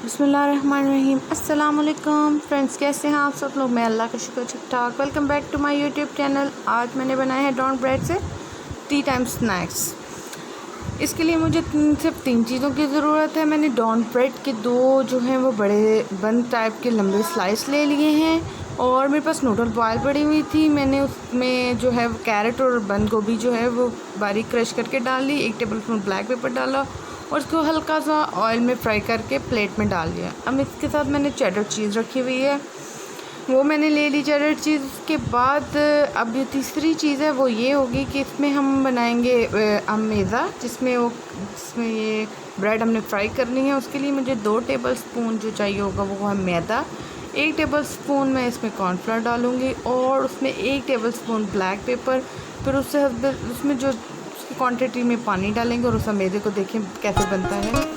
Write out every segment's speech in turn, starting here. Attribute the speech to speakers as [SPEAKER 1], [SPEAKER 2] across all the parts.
[SPEAKER 1] बिस्मिल्लाहिर्रहमानिर्रहीम। अस्सलाम-ओ-अलैकुम फ्रेंड्स, कैसे हैं आप सब लोग? मैं अल्लाह का शुक्र ठीक ठाक। Welcome back to my YouTube channel. आज मैंने बनाया है डॉन ब्रेड से टी टाइम स्नैक्स। इसके लिए मुझे सिर्फ 3 चीज़ों की ज़रूरत है। मैंने डॉन ब्रेड के 2 जो हैं वो बड़े बन टाइप के लंबे स्लाइस ले लिए हैं और मेरे पास नूडल बॉयल पड़ी हुई थी। मैंने उसमें जो है वो कैरेट और बंद गोभी जो है वो बारीक क्रश करके डाल ली। 1 टेबल स्पून ब्लैक पेपर डाला और इसको हल्का सा ऑयल में फ्राई करके प्लेट में डाल दिया। अब इसके साथ मैंने चेडर चीज़ रखी हुई है, वो मैंने ले ली चेडर चीज़। उसके बाद अब जो तीसरी चीज़ है वो ये होगी कि इसमें हम बनाएंगे अमेज़ा, जिसमें ये ब्रेड हमने फ्राई करनी है। उसके लिए मुझे 2 टेबल स्पून जो चाहिए होगा वो है मैदा। 1 टेबल स्पून मैं इसमें कॉर्नफ्लोर डालूँगी और उसमें 1 टेबल स्पून ब्लैक पेपर। फिर उसमें जो उसकी क्वांटिटी में पानी डालेंगे और उस मैदे को देखें कैसे बनता है।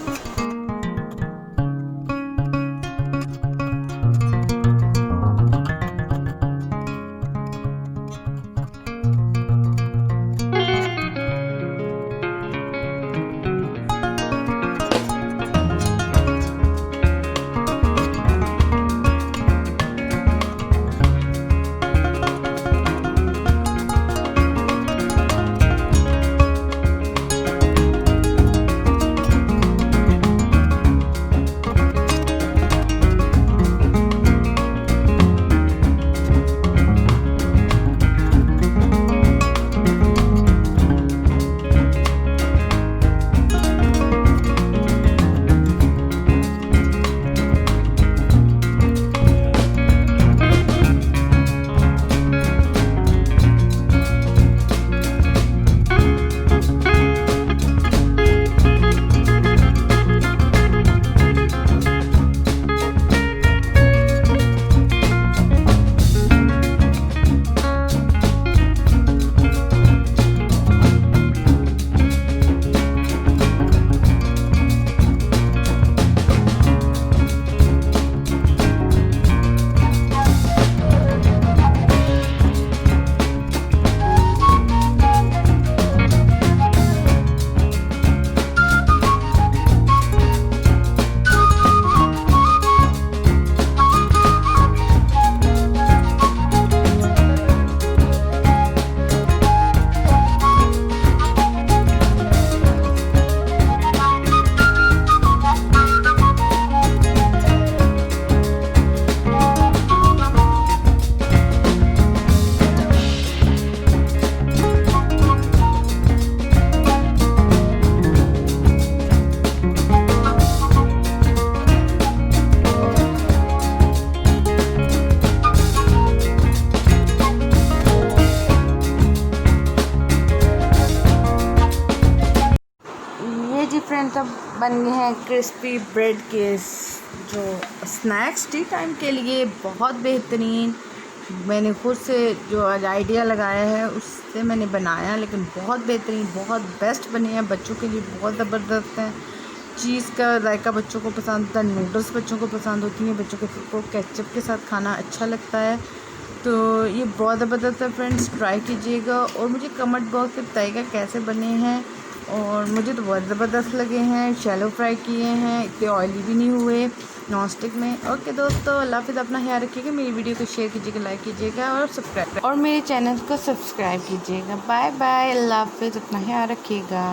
[SPEAKER 1] जी फ्रेंड्स, अब बन गए हैं क्रिस्पी ब्रेड के जो स्नैक्स टी टाइम के लिए बहुत बेहतरीन। मैंने खुद से जो आज आइडिया लगाया है उससे मैंने बनाया, लेकिन बहुत बेहतरीन, बहुत बेस्ट बने हैं। बच्चों के लिए बहुत ज़बरदस्त हैं। चीज़ का जायका बच्चों को पसंद होता है, नूडल्स बच्चों को पसंद होती हैं, बच्चों को केचप के साथ खाना अच्छा लगता है। तो ये बहुत ज़बरदस्त है फ्रेंड्स, ट्राई कीजिएगा और मुझे कमेंट बॉक्स में बताइएगा कैसे बने हैं। और मुझे तो बहुत ज़बरदस्त लगे हैं। शैलो फ्राई किए हैं, इतने ऑयली भी नहीं हुए, नॉन स्टिक में। ओके दोस्तों, अल्लाह हाफ़िज़, अपना ख्याल रखिएगा। मेरी वीडियो को शेयर कीजिएगा, लाइक कीजिएगा और सब्सक्राइब, और मेरे चैनल को सब्सक्राइब कीजिएगा। बाय बाय, अल्लाह हाफ़िज़, अपना ख्याल रखिएगा।